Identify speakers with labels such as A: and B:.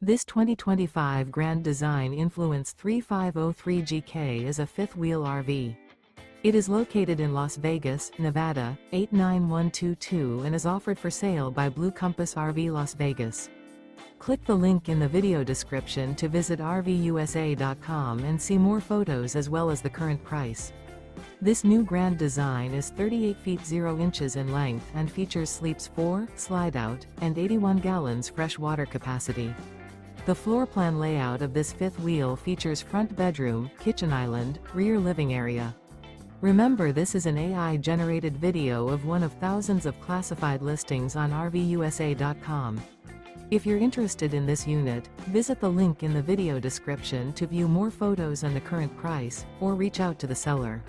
A: This 2025 Grand Design Influence 3503GK is a fifth-wheel RV. It is located in Las Vegas, Nevada, 89122 and is offered for sale by Blue Compass RV Las Vegas. Click the link in the video description to visit RVUSA.com and see more photos as well as the current price. This new Grand Design is 38 feet 0 inches in length and features sleeps 4, Slideout, and 81 gallons fresh water capacity. The floor plan layout of this fifth wheel features front bedroom, kitchen island, rear living area. Remember, this is an AI-generated video of one of thousands of classified listings on RVUSA.com. If you're interested in this unit, visit the link in the video description to view more photos and the current price, or reach out to the seller.